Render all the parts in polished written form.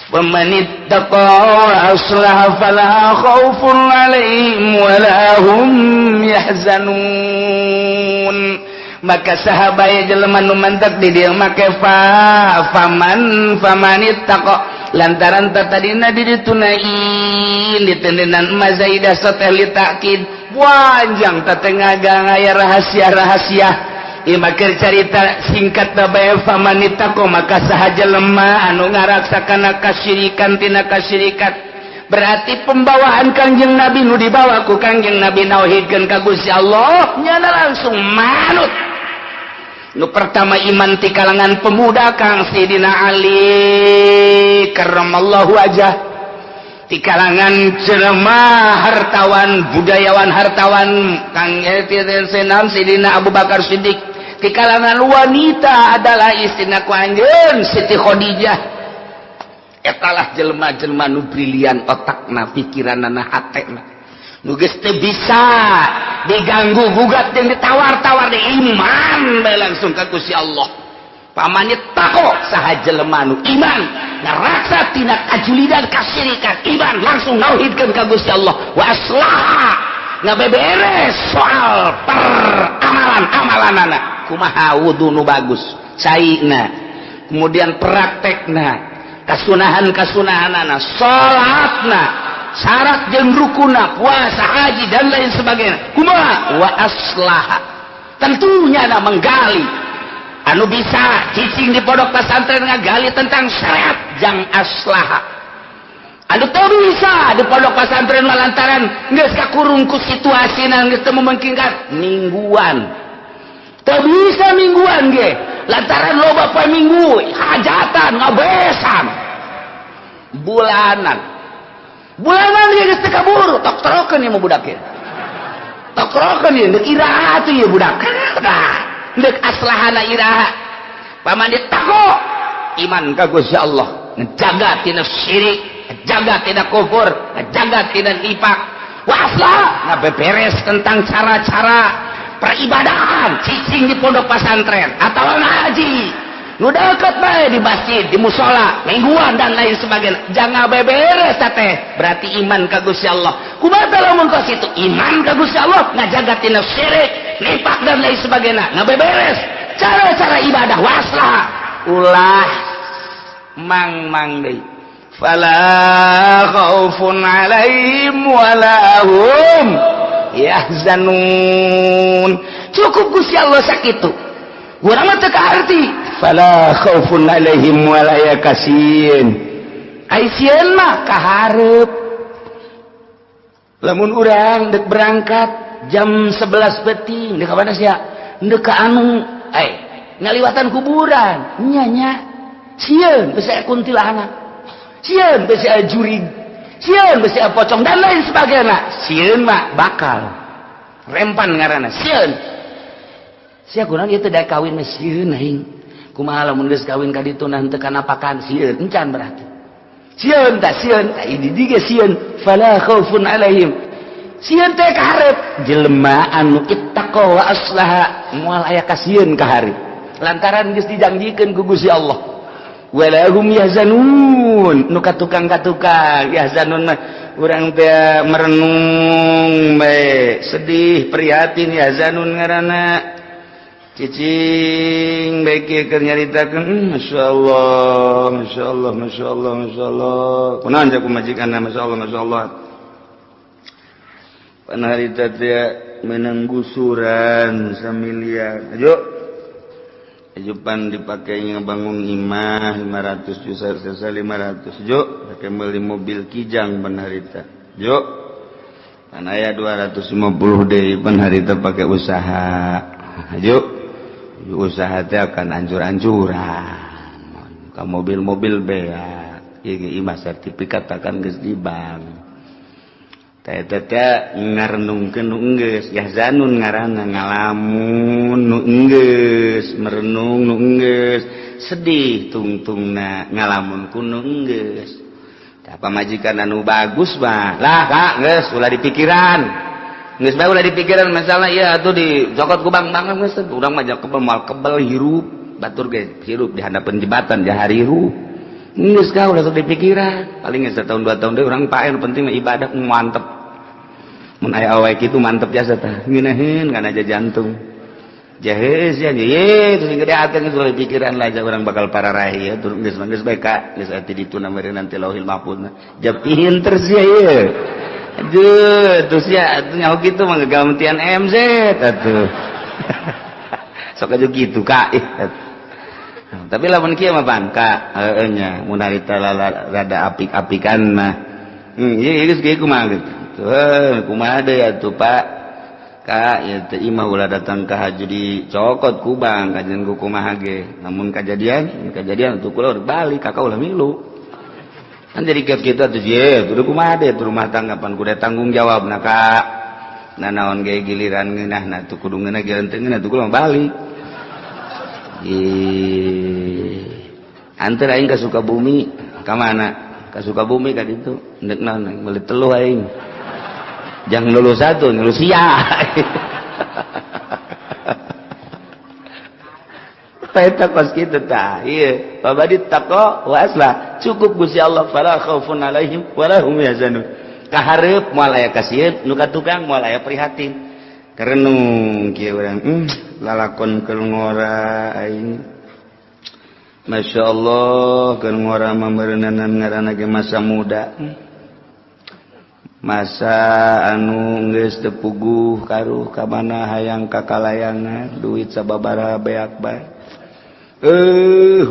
ومن اتقى وأصلح فلا خوف عليهم ولا هم يحزنون. Maka sahabaya jelema nu mantek di dieu make faman ittaqa lantaran tadina ditunain ditendenan mazaidah sateli takkid panjang tatengagang aya rahasia-rahasia. Ieu carita singkat bae faman ittaqa maka saha jelema anu ngaraksakana kasyirikan tina kasyirikat berarti pembawaan Kangjeng Nabi nu dibawa ku Kangjeng Nabi nauhidkeun ka Gusti Allah nyana langsung manut. Nu pertama iman ti kalangan pemuda Kang Sidina Ali karramallahu wajah, ti kalangan jelema hartawan budayawan hartawan Kang Senam Sidina Abu Bakar Siddiq, ti kalangan wanita adalah istina ku anjeun Siti Khadijah. Etalah jelema-jelema nu brilian otakna pikiranna hatena nu geus teu bisa diganggu gugat jeung ditawar-tawar di iman bae langsung ka Gusti Allah. Pamane tako saha jelema nu iman ngaraksa tina kajulidan kasyirikan iman langsung nauhidkeun ka Gusti Allah wa aslaha ngabeberes soal peramalan-amalanana kumaha wudu nu bagus caina kemudian praktekna kasunahan-kasunahanana salatna syarat jeung rukuna puasa haji dan lain sebagainya kumaha wa aslaha tentunya na menggali anu bisa cicing di pondok pesantren ngagali tentang syariat jang aslaha anu teu bisa di pondok pesantren lantaran geus kakurung ku situasina geus teu memungkinkan mingguan teu bisa mingguan ge lantaran loba poe minggu hajatan ngabesan bulanan dia geus teu kabur tok torokeun ieu budak ieu tok torokeun ieu deuk iraha tuh ieu budak deuk aslahana iraha paman ditako iman ka Gusti Allah ngejaga tina syirik ngejaga tina kufur ngejaga tina nifaq wa aslah ngabeberes tentang cara-cara peribadahan cicing di pondok pesantren atau ngaji nu deket bae di masjid di musola mingguan dan lain sebagainya jangan beberes teh berarti iman ka Gusti Allah kumaha lamun ka situ iman ka Gusti Allah ngajaga tina syirik nifaq dan lain sebagainya ngabeberes cara-cara ibadah waslah ulah mang deui fala khaufun alaihim wala hum yahzanun cukup Gusti Allah sakitu urang mah teu kaarti fala khaufun alaihim wala yakasin ai sieun mah kahareup lamun urang deuk berangkat jam 11 beuting deuk ka mana sia deuk ka anu ngaliwatan kuburan nya sieun geus aya kuntilanak sieun geus aya jurig sieun geus aya pocong dan lain sebagainya sieun mah bakal rempan ngaranna sieun sia kunaon ieu teh da kawin mah sieun aing kumaha lamun geus kawin ka ditu nah teu kana pakan sieun encan berarti sieun tah ini dige sieun fala khaufun alaihim sieun teh kaharep jelema anu ittaqa wa aslaha moal aya ka sieun kaharep lantaran geus dijanjikeun ku Gusti Allah wala hum yahzanun nu katukang yahzanun mah urang teh merenung bae sedih prihatin yahzanun ngaranna cicing bae kieu keur nyaritakeun masyaallah kunaon cak majikanna masyaallah panarita teh menang gusuran samiliar ajo ajupan dipakai ngebangun imah 500 juta sesa 500 jo pakai beli mobil kijang panarita jo kan aya 250 deui panarita pakai usaha ajo usaha teh akan ancur-ancuran ka mobil-mobil bea ieu imah sertifikat akan geus di bank teh ngarenungkeun nu enggeus yahzanun ngaranna ngalamun nu enggeus merenung nu enggeus sedih tungtungna ngalamun ku nu enggeus tah pamajikan anu bagus mah lah Kak geus ulah dipikiran geus bae ulah dipikiran masalah ieu atuh dicokot ku bang-bang geus urang mah kebal moal kebal hirup batur ge hirup di handapeun jembatan jahar hirup Geus ka ulah sok dipikiran. Paling geus setahun 2 tahun deui urang pae nu penting mah ibadah mantep. Mun aya awe kitu mantep jasa tah. Ngeunaheun kana aja jantung. Jaheus ya ye terus gede ate geus ulah pikiran lah urang bakal pararahi ya turun geus bae ka geus ati ditu na meureun nanti lauhil mahfuz. Japihin terus ya ye. Aduh, terus ya nyaho kitu mah gagamtian MZ atuh. Sok aja gitu Kak. Tapi lamun kieu mah pan Kak, heueuh nya mun harita rada apik-apikan mah. Ieu geus kieu kumaha gitu. Kumaha deui atuh Pak? Kak, ya teh imah ulah datang ka haji dicokot ku Bang, kajian ku kumaha ge. Namun kejadian atuh kula balik Kakak ulah milu. Kan jadi kieu kitu atuh ye, kudu kumaha deui rumah tangga pan kudu tanggung jawab na Kak. Nah naon ge giliran ngeunahna tuh kudu ngeunah ge teu ngeunah tuh kula balik. Antar aing ka Sukabumi, ka mana? Ka Sukabumi ka ditu. Endek naon meuli telu aing. Jang lulus 1, lulus sia. Eta kos kitu tah. Ieu, babadi taqwa wa aslah. Cukup Gusti Allah fala khaufun alaihim wala hum yahzanun. Kahareup moal aya kasieun, nu ka tukang moal aya prihatin. Karenung kieu urang lalakon keur ngora aing. Masyaallah keur ngora mah meureunanan ngaranna ge masa muda. Masa anu geus teu puguh karuh ka mana hayang kakalayangan duit sababaraha beak bae.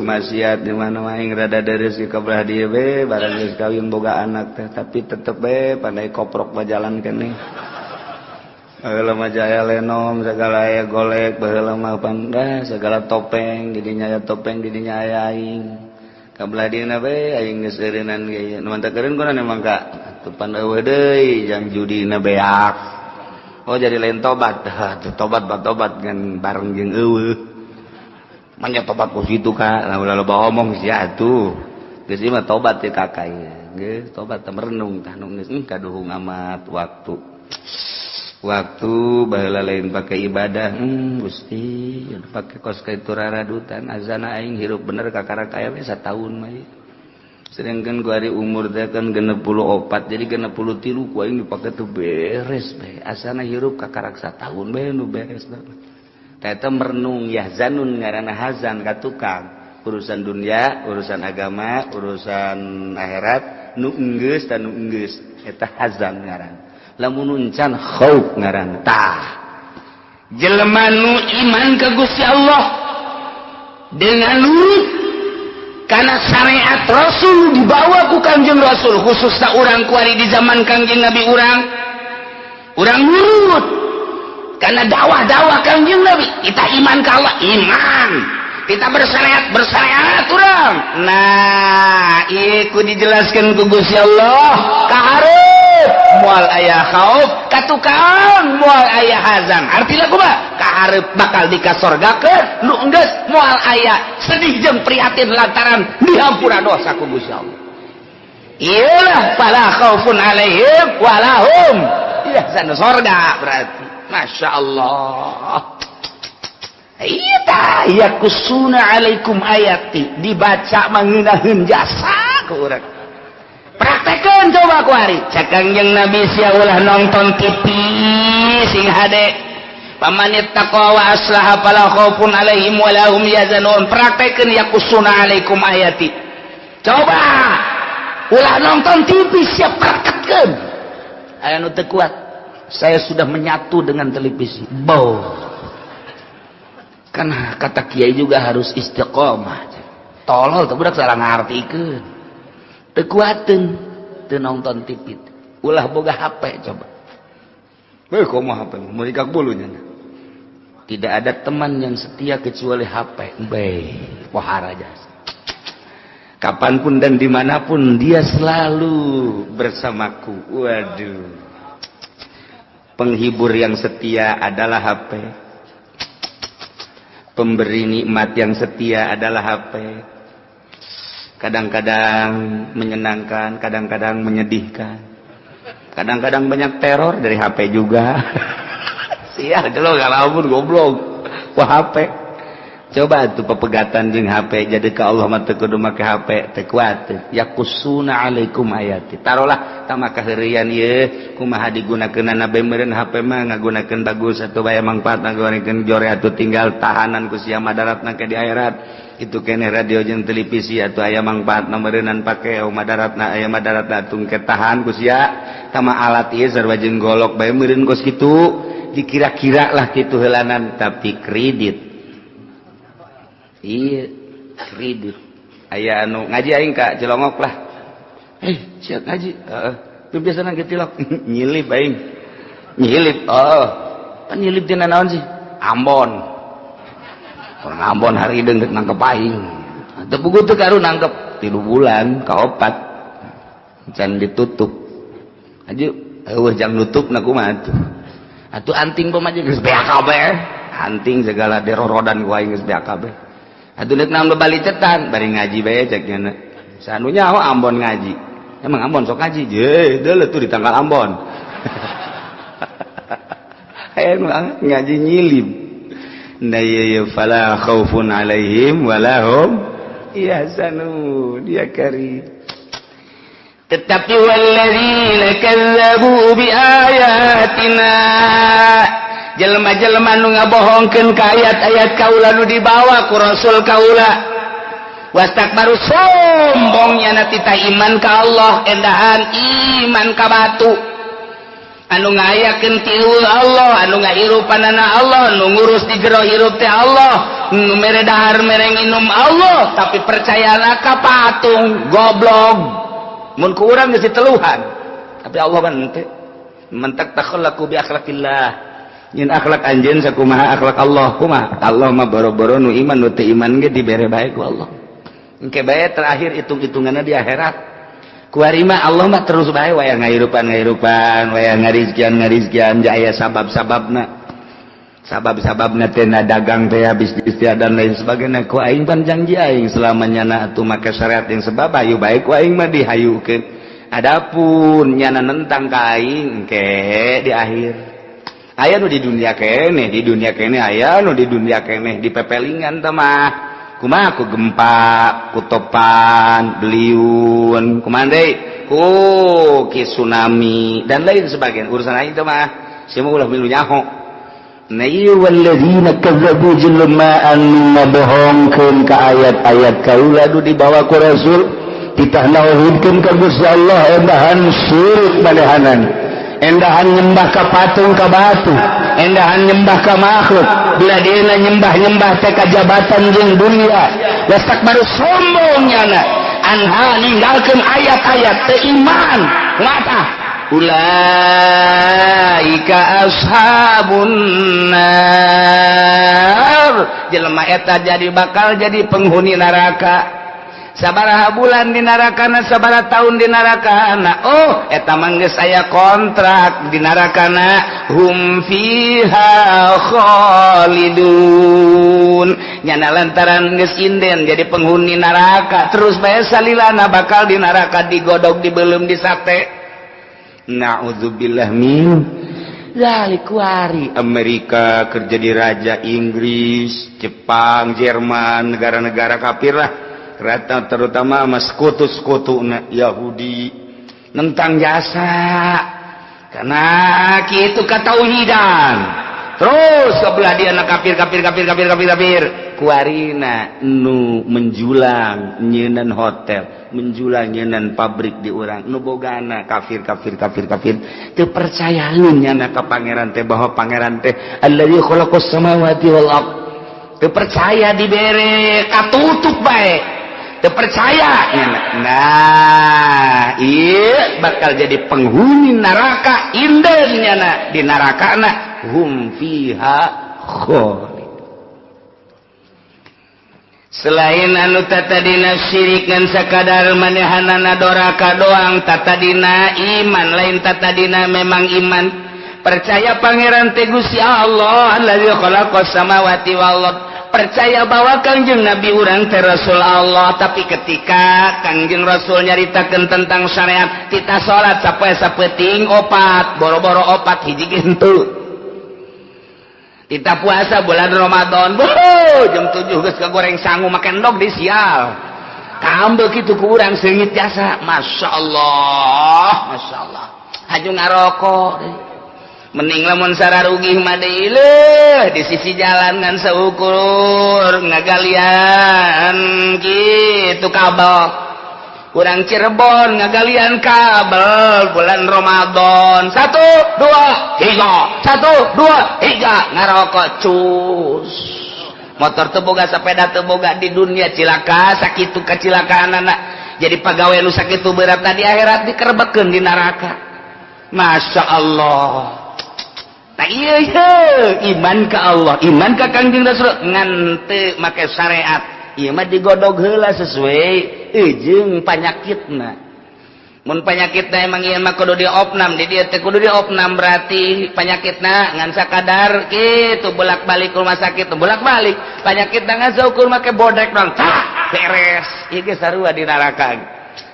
Maksiat di mana aing rada deres ke kabelah dieu we barang geus kawin boga anak teh tapi tetep we pandai koprok bajalan keneh. Baheula mah jaya lenom segala aya golek baheula mah pangdah segala topeng didinya aya topeng didinya aya aing. Kabelah dieuna we aing geus eureunan ge nu mantep keureun kunaon emang Kak tepan eueuh deui jang judina beak. Oh jadi lain tobat. Tobat ngan bareng jeung eueuh. Manya tobat ku situ Kak, ulah loba omong sia atuh. Geus ieu mah tobat teh Kakak ieu. Geus tobat teh merenung tah nu geus kaduhung amat waktu. Waktu baheula lain pake ibadah, Gusti, pake kos kitu raradutan azana aing hirup bener kakarak aya we sataun mah. Sedangkan ku ari umur teh kan 64 jadi 63 ku aing dipake teu beres bae. Asana hirup kakarak sataun bae nu beres bae. Eta merenung yahzanun ngaranna hazan ka tukang. Urusan dunia, urusan agama, urusan akhirat nu enggeus dan nu enggeus eta hazan ngaranna. Lamun uncan khauf ngaranna. Tah. Jelema nu iman ka Gusti Allah dengan nurut karena syariat Rasul dibawa ku Kangjeng Rasul khususna urang kuari di zaman Kangjeng Nabi urang nurut karena dakwah Kangjeng Nabi kita iman ka Allah iman kita bersyariat urang nah ieu dijelaskeun ku Gusti Allah kahareup moal aya khauf katukang moal aya hazan artina kumaha kahareup bakal dikasorgakeun nu enggeus moal aya sedih jeung prihatin lantaran dihampura dosa ku Gusti Allah. Iyalah fala khaufun alaihim wala hum yahzanun sorga berarti masyaallah. Iya tah yakusuna alaikum ayati dibaca mangeunaheun jasa ku urang. Praktekeun coba ku ari cak Kangjeng Nabi sia ulah nonton TV sing hade pamanit taqwa wa aslaha fala khaufun alaihim wala hum yahzanun praktekeun yakusuna alaikum ayati coba ulah nonton TV siap praktekeun aya nu teu kuat saya sudah menyatu dengan televisi kan kata kiai juga harus istiqomah tolol teh budak salah ngartikeun teu kuateun teu nonton TV ulah boga HP coba kumaha HP mun dikak bulunya tidak ada teman yang setia kecuali HP pohara jasa kapanpun dan dimanapun dia selalu bersamaku waduh penghibur yang setia adalah HP pemberi nikmat yang setia adalah HP kadang-kadang menyenangkan kadang-kadang menyedihkan kadang-kadang banyak teror dari HP juga sia gelo ngalamun goblok wah HP Coba tuh pepegatan jeung HP jadi ka Allah mah teu kudu make HP teu kuat teh. Yaqussuna alaikum ayati. Tarolah tamah kaheurian ieu kumaha digunakeunana beureun HP mah ngagunakeun bagus atuh baya mangpaat ngagunakeun jore atuh tinggal tahanan ku sia madaratna ke di akhirat. Itu kene radio jeung televisi atuh aya mangpaatna meureunan pake madaratna aya madaratna tung ketahan ku sia tamah alat ieu sarua jeung golok bae meureun kos kitu dikira-kira lah kitu heulanan tapi kredit. Iya kredit aya anu ngaji aing ka Cilongok lah siap ngaji biasana ge tilok nyilip aing nyilip kan nyilip dina naon sih Ambon orang Ambon hari deung nangkep aing teu puguh teu karu nangkep 3 bulan ka 4 can ditutup aja eueuh jang nutupna kumaha atuh anting pamaji geus beak kabeh anting segala derorodan ku aing geus beak kabeh atuh nek naon bebali cetan bari ngaji bae cek nya sanunya Ambon ngaji emang Ambon sok ngaji je deuleuh tuh di tanggal Ambon aya ngaji nyilib na ya fala khaufun alaihim wala hum yahzanun ya karim tetapi walladzina kazzabu bi ayatina jelema-jelema nu ngabohongkeun ka ayat-ayat kaula nu dibawa ku rasul kaula wastakbaru sombongnya na tita iman ka Allah endahan iman ka batu anu ngayakeun ti Allah anu ngairupanana Allah nu ngurus di jero hirup teh Allah nu mere dahar mere nginum Allah tapi percayana ka patung goblok mun ku urang geus diteluhan tapi Allah mah henteu mentak takhallaku bi akhlaqillah nyin akhlak anjeun sakumaha akhlak Allah kumaha Allah mah boro-boro nu iman nu teu iman ge dibere bae ku Allah engke bae terakhir hitung-hitunganna di akhirat ku ari mah Allah mah terus bae waya ngairupan waya ngarizkian ja aya sabab-sababna teh na dagang teh bisnis teh dan lain sebagainya ku aing pan janji aing selamanya na atuh make syariat yang sebab ayu bae ku aing mah dihayukeun adapun nyana nentang ka aing engke di akhir aya nu di dunia kene aya nu di dunia kene di pepelingan teh mah kumaha ku gempa ku topan beliun kumaha deui ku tsunami dan lain sebagainya urusan aing teh mah sia mah ulah milu nyaho na ieu walladzina kazzabu jelema anu ngabohongkeun ka ayat-ayat kaula nu dibawa ku rasul titah nauhidkeun ka Gusti Allah endahan syirik badahanan endahan nyembah ka patung ka batu endahan nyembah ka makhluk bila dia nyembah teh ka jabatan jeung dunia wastakbaru sombongnya anha ninggalkeun ayat-ayat teu iman ngata ulaika ashabun nar jelema eta jadi bakal jadi penghuni neraka sabaraha bulan di narakana sabaraha tahun di narakana oh eta mah geus aya kontrak di narakana hum fiha khalidun nyana lantaran geus inden jadi penghuni neraka terus bae salilana bakal di neraka digodog dibeuleum di sate naudzubillah min zalik wari Amerika kerja di raja Inggris Jepang Jerman negara-negara kafir lah rata terutama mas sekutu Yahudi nentang jasa karena kitu katauhidan terus sebelah dia kafir kuarina nu menjulang nyeunaan hotel menjulang nyeunaan pabrik di urang nu bogana kafir teu percaya nya ka pangeran teh bahwa pangeran teh allazi khalaqas samawati wal ard teu percaya dibere katutup bae teu percaya nah ieu bakal jadi penghuni neraka indeunnya di nerakana hum fiha khalid selain anu tatadina syirik ngan sakadar manehanana doraka doang tatadina iman lain tatadina memang iman percaya pangeran teh Gusti Allah allazi khalaqas samawati wal ard percaya bahwa Kangjeng Nabi urang teh Rasul Allah tapi ketika Kangjeng Rasul nyaritakeun tentang syariat kita salat sapoe sapeuting opat boro-boro opat hiji henteu kita puasa bulan Ramadan jam 7 geus goreng sangu makan endog di sial kaambeu kitu ku urang seungit jasa Masya Allah haju ngarokok mending lamun sararugih mah deui di sisi jalan ngan seukur ngagalian kitu kabel kurang Cirebon ngagalian kabel bulan Ramadan 1, 2, 3 ngarokok cus motor teboga sepeda teboga di dunia cilaka sakitu kecelakaan anak jadi pegawai nu sakitu berat di akhirat dikerebekeun di neraka Masya Allah nah iya iman ke Allah iman ke Kangjeng Rasul ngan teu make syariat ieu mah digodog heula sesuai jeung panyakitna mun panyakitna emang ieu mah kudu diopnam di dieu teh kudu diopnam berarti panyakitna ngan sakadar kitu bolak-balik ke rumah sakit bolak-balik panyakitna ngan saukur make bodrek non tak beres ieu ge sarua di neraka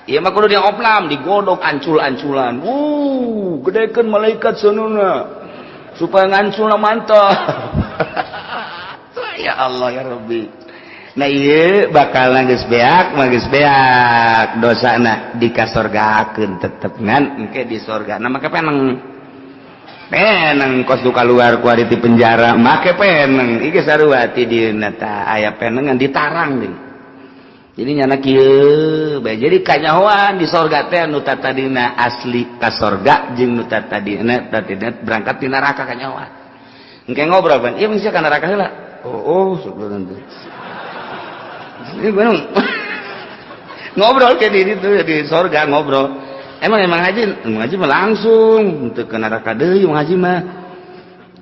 ieu mah kudu diopnam digodog ancul-anculan gedekeun malaikat sanuna supaya nganculna mantap ya Allah ya Rabbi nah iya bakal geus beak dosana dikasorgakeun tetep ngan engke di sorgana make peneng kos duka luar ku ari ti penjara make peneng ieu sarua ti dieuna tah aya penengan ditarang deui jadi nyana kieu bae jadi kanyahoan di sorga teh anu tadina asli ka sorga jeung nu tadina berangkat di neraka kanyahoan engke ngobrol ban ieu mangsa ka neraka heula subhanallah teh ini bener ngobrol kayak di itu di sorga ngobrol emang ngaji mah langsung untuk ke neraka deui ngaji mah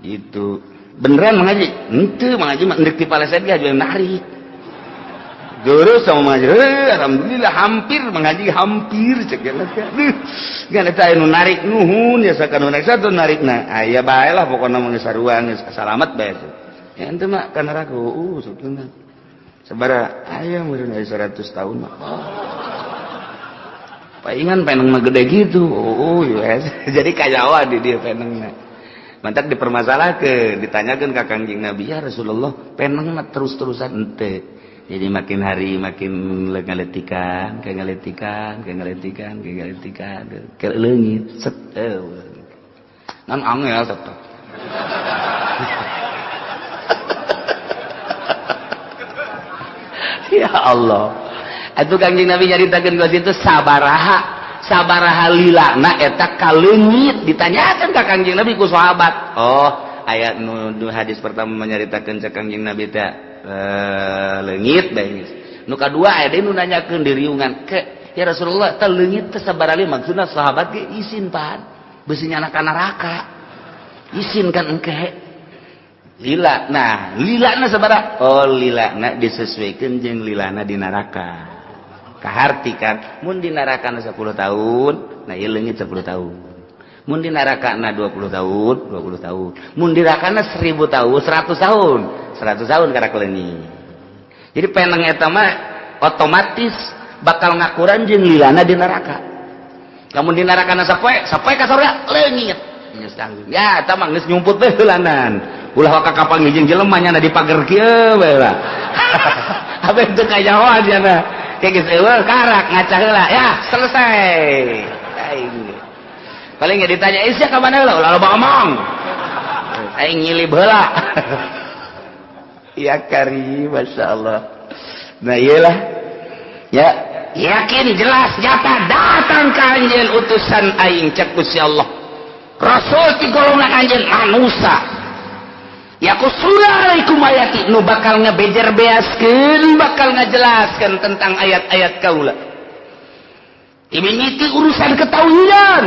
itu beneran mengaji henteu mengaji mah endek di paleset ge aju narik geureuh sama mengaji alhamdulillah hampir mengaji hampir cek geus eta anu narik nuhun ya sakanu narik satu narikna aya bae lah pokona mah geus sarua geus salamet bae ya henteu mah ka neraka subhanallah sabara aya meureun aya 100 tahun mah paingan peneng mah gede gitu jadi kayawa di dia penengna mantak dipermasalahkeun ditanyakeun ka Kangjeng Nabi ya Rasulullah peneng mah terus-terusan henteu jadi makin hari makin ngaletikan ke leungit set nan angel tetep ya Allah itu Kangjeng Nabi nyaritakeun ku situ sabaraha lilana eta kaleungit ditanyakeun ka Kangjeng Nabi ku sahabat ayat nu hadis pertama menyaritakeun ka Kangjeng Nabi teh leungit bae nu kadua aya deui nu nanyakeun di riungan ke ya Rasulullah teh leungit teh sabaraha li maksudna sahabat ge izin pan beusi nyana ka neraka izin kan engke lila nah lilana sabaraha lilana disesuaikeun jeung lilana di neraka kaharti kan mun di neraka 10 tahun nah ieu leungit 10 tahun mun di neraka 20 tahun mun di neraka 1000 tahun 100 tahun karak leungit jadi peneng eta mah otomatis bakal ngakuran jeung lilana di neraka lamun di neraka sapoe ka sorga leungit ya eta mah geus nyumput teh heulanan ulah ka kapal ngijing jelema nya di pager kieu bae lah abe teu kajahoan cenah kayak geus eueuh karak ngaca heula ya selesai aing paling ge ditanya sia ka mana heula ulah loba ngomong aing ngilib heula ya kari masyaallah nah iyalah ya yakin jelas nyata datang ka anjeun utusan aing cek Gusti Allah rasul ti golongan anjeun manusia yakusuna alaikum ayati nu bakal ngabejer beaskeun bakal ngajelaskeun tentang ayat-ayat kaula imingiti urusan ketauhidan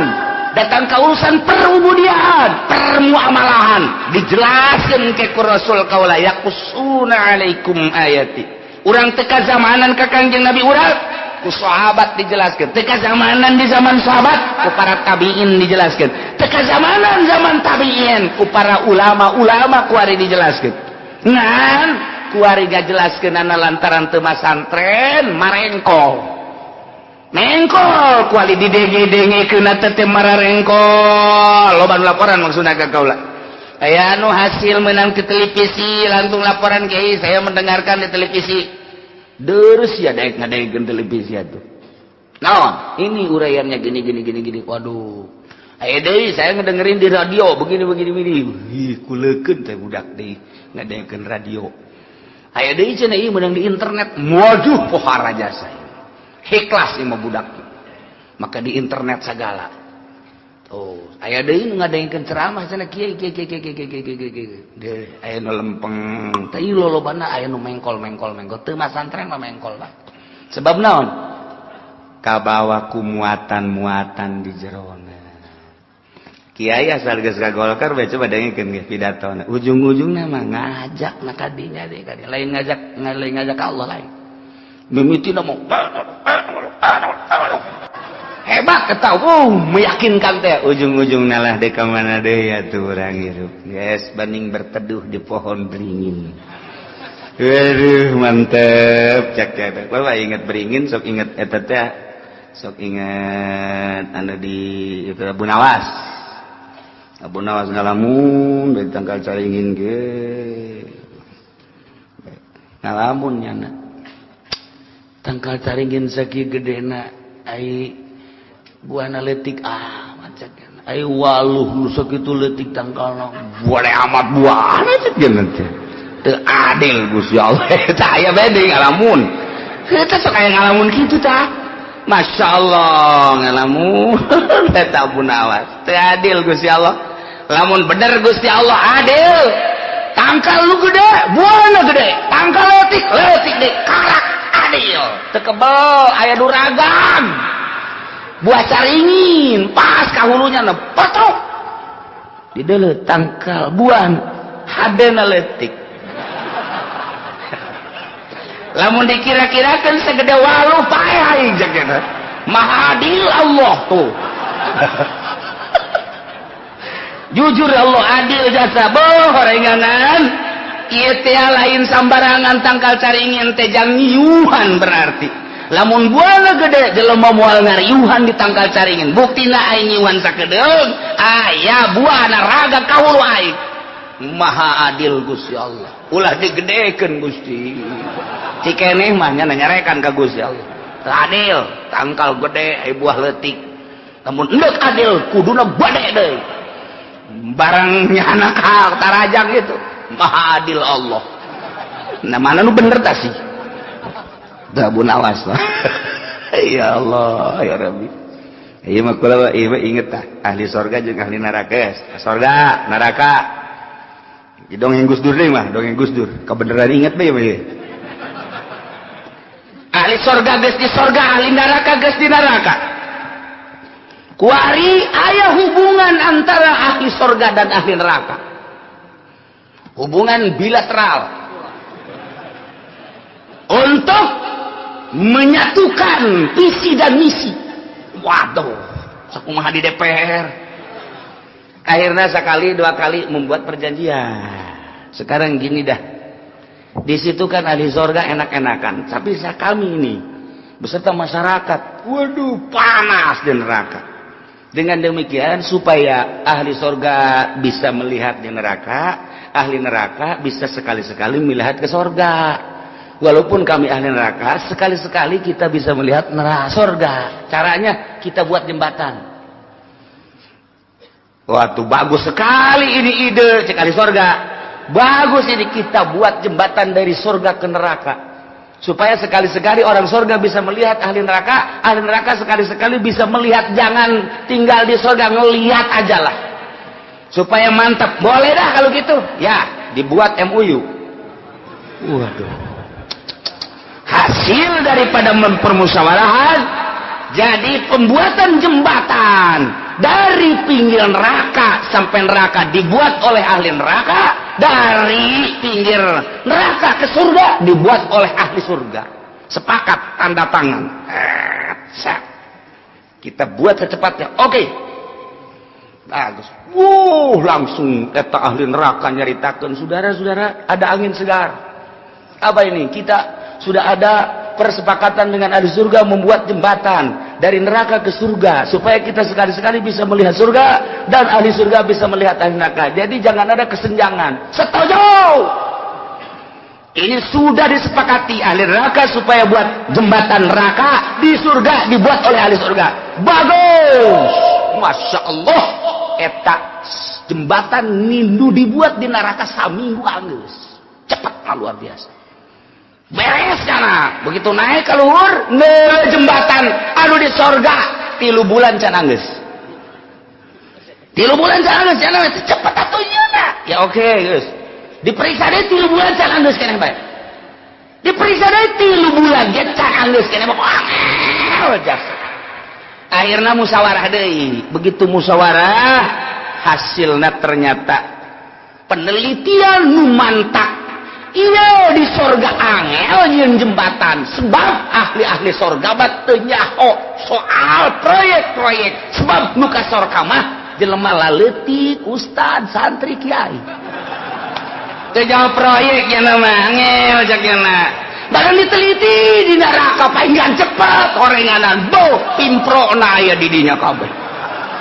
datang ke urusan perubudian permuamalahan dijelaskeun ke Rasul kaula yakusuna alaikum ayati urang teka zamanan ka Kangjeng Nabi urang ku sahabat dijelaskeun teka zamanan di zaman sahabat ku para tabiin dijelaskeun teka zamanan zaman tabiin ku para ulama-ulama ku ari dijelaskeun ngan ku ari ngajelaskeun lantaran teu masantren marengkol mengkol ku ari didenge-dengekeun teh mararengkol loba laporan maksudna ka kaula Aya anu hasil menang di televisi, langsung laporan kiai, saya mendengarkan di televisi. Terus ya daek ngadaekeun televisi atuh. Naon? Ini uraiannya gini. Waduh. Aya deui saya ngedengerin di radio begini. Ih, kuleukeun teh budak deui ngadaekeun radio. Aya deui cenah ieu menang di internet. Waduh, pohara jasa. Ikhlas ieu mah budak. Maka di internet segala. Oh, aya deui nu ngadaengkeun ceramah cenah kieu. Aya nu lempeng, teh ieu lolobana aya nu mengkol. Teu mah santren mah mengkol lah. Sebab naon? Kabawa ku muatan di jerona. Kiai asal geus ka Golkar bae coba dengekeun ge pidatona. Ujung-ujungna mah ngajak na kadinya deui kadinya. Lain ngajak Allah lain. Mimitina mah hebat ketahu, meyakinkan teh ujung-ujungnya lah deka mana deh ya tuh orang hirup. Yes, banding berteduh di pohon beringin. Waduh, mantep cak cak. Kalau ingat beringin, sok ingat etetnya, sok ingat anu di itu Abu Nawas. Abu Nawas ngalamun dari tangkal caringin ke ngalamun nyana. Tangkal caringin sakieu gedena ai buana letik macam ai waluh nu sakitu letik tangkalna boleh amat buana cek geun teh teu adil Gusti Allah tah aya bade ngalamun eta sok aya ngalamun kitu tah masyaallah ngalamun eta Abu Nawas teu adil Gusti Allah lamun bener Gusti Allah adil tangkal lu gede buana gede tangkal letik deui karak adil teu kebel aya duragan buah caringin pas kahulunya nepotok di deuleu tangkal buan hadena letik lamun dikira-kirakeun segede waluh pae aing jagena maha adil Allah tuh jujur Allah adil jasa boh horenganan ieu teh lain sambarangan tangkal caringin teh jang nyuhan berarti lamun buana gede jelema moal ngariuhan di tangkal caringin buktina aing nyuhan sakedeung aya buana raga kaulu aing maha adil Gusti Allah ulah digedekeun Gusti cikeneh mah nya nyarekan ka Gusti Allah adil tangkal gede aya buah leutik lamun endeuh adil kuduna bade deui barangnya anak tarajang itu maha adil Allah nah mana nu bener tah sih Abu Nawas lah. Ya Allah, ya Rabbi. Ieu mah kula ieu inget tah, ahli surga jeung ahli neraka. Surga, neraka. Di dongeng Gus Dur deui mah, dongeng Gus Dur. Kabeneran inget bae ieu. Ahli surga geus di surga, ahli neraka geus di neraka. Kuari aya hubungan antara ahli surga dan ahli neraka. Hubungan bilateral. Untuk menyatukan visi dan misi. Waduh, sakumaha di DPR. Akhirnya sekali dua kali membuat perjanjian. Sekarang gini dah. Di situ kan ahli surga enak-enakan, tapi kami ini beserta masyarakat, waduh panas di neraka. Dengan demikian supaya ahli surga bisa melihat di neraka, ahli neraka bisa sekali-sekali melihat ke surga. Walaupun kami ahli neraka, sekali-sekali kita bisa melihat neraka surga. Caranya kita buat jembatan. Waduh bagus sekali ini ide cek ahli surga. Bagus ini kita buat jembatan dari surga ke neraka. Supaya sekali-sekali orang surga bisa melihat ahli neraka sekali-sekali bisa melihat, jangan tinggal di surga ngelihat aja lah. Supaya mantap. Boleh dah kalau gitu. Ya, dibuat MUU. Waduh. Hasil daripada permusyawarahan jadi pembuatan jembatan dari pinggir neraka sampai neraka dibuat oleh ahli neraka, dari pinggir neraka ke surga dibuat oleh ahli surga. Sepakat tanda tangan. Kita buat secepatnya. Oke. Bagus. Langsung kata ahli neraka nyaritakeun, saudara-saudara, ada angin segar. Apa ini? Kita sudah ada persepakatan dengan ahli surga membuat jembatan dari neraka ke surga, supaya kita sekali-sekali bisa melihat surga dan ahli surga bisa melihat ahli neraka. Jadi jangan ada kesenjangan. Setuju? Ini sudah disepakati, ahli neraka supaya buat jembatan neraka, di surga dibuat oleh ahli surga. Bagus, masya Allah. Eta jembatan nindu dibuat di neraka saminggu anggus, cepat luar biasa. Beres kana, begitu naik ke luhur, jembatan anu di sorga 3 bulan can anggeus. 3 bulan can anggeus, cepet atuh yeuna. Ya oke, geus. Diperiksa deui 3 bulan can anggeus keneh bae. Diperiksa deui 3 bulan ge can anggeus keneh bae. Akhirna musyawarah deui. Begitu musyawarah, hasilna ternyata penelitian nu mantap. Iya di sorga angel yang jembatan, sebab ahli-ahli sorga bat teu nyaho soal proyek-proyek, sebab nu ka sorga mah jelema laleutik ustad santri kiai teu nyaho proyek nya mah angel jakna. Barang diteliti di neraka paingan cepet horenganan bo pimprona aya di dinya kabeh.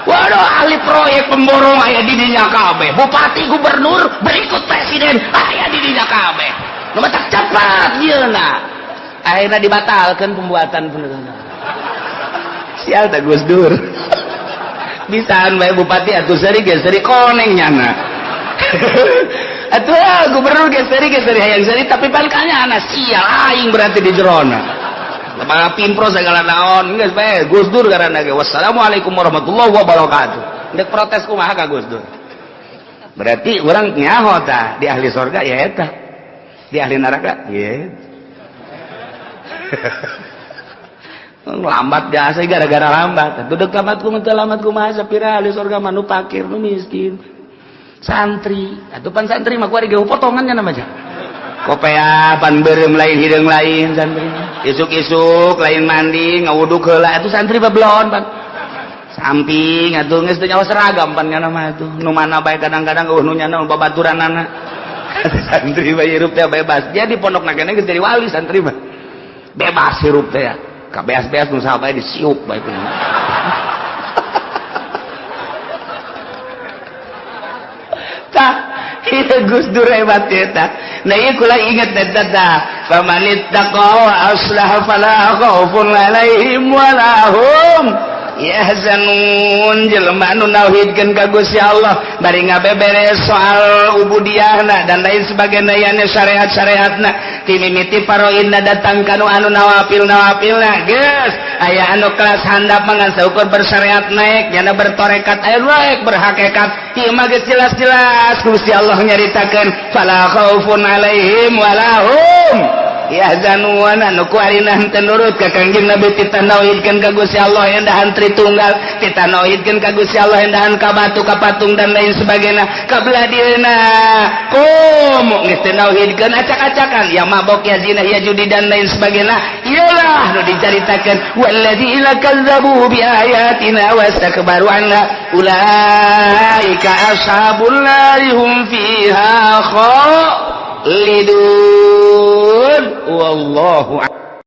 Waduh, ahli proyek pemborong aya di dinya kabeh. Bupati, gubernur, berikut presiden aya di dinya kabeh. Nu matak cepat yeuna. Akhirna dibatalkeun pembuatan penegakan. Sial teh Gus Dur. Bisaan bae bupati atuh seri ge seri koneng nyana. Atuh gubernur ge seri hayang seri tapi palkanya ana sial aing berarti di jerona. Para pimpro segala naon geus bae Gus Dur ngaranna ge. Wassalamualaikum warahmatullahi wabarakatuh. Dek protes kumaha ka Gus Dur. Berarti urang nyaho tah di ahli surga ya eta. Di ahli neraka ya. Lambat biasa gara-gara lambat. Duduk lambat kumaha sapira ahli surga mah nu fakir nu miskin. Santri, atuh pan santri mah kuari ge potongannya namanya. Kopea pan beureum lain hideung lain santri. Isuk-isuk lain mandi ngawuduk heula atuh santri babelon pan. Samping atuh geus teu nyawa seragam pan kana mah atuh. Nu mana bae kadang-kadang nu nyana babaturanana. Santri bae hirup teh bebas. Jadi pondokna keneh geus jadi wali santri mah. Bebas hirup teh ya. Kabeas-beas nu saha bae disiup bae kumaha. Tah, ieu Gus Dur hebat eta. Nah ieu kula inget eta. Famanittaqa wa aslaha fala khaufun 'alaihim wa lahum yahzanun. Jelema anu nauhidkeun ka Gusti Allah bari ngabeberes soal ubudiyahna dan lain sebagainya yana syariat-syariatna ti mimiti paroinna datang kanu anu nawafilna geus aya anu kelas handap mangan saukur bersyariat naik nyana bertorekat aya naik berhakikat ieu mah geus jelas-jelas Gusti Allah nyaritakeun fala khaufun 'alaihim wa lahum yahzanun. Anu kuarina henteu nurut ka Kangjeng Nabi titanauhidkeun ka Gusti Allah endahan Tritunggal, titanauhidkeun ka Gusti Allah endahan ka batu ka patung dan lain sebagainya kabelah dieuna kumu geus teu nauhidkeun acak-acakan ya mabok ya zina ya judi dan lain sebagainya iyalah nu dicaritakeun walladzina kazzabu bi ayatina wastakbaru anha ulaika ashabul nari hum fiha khalidun wallahu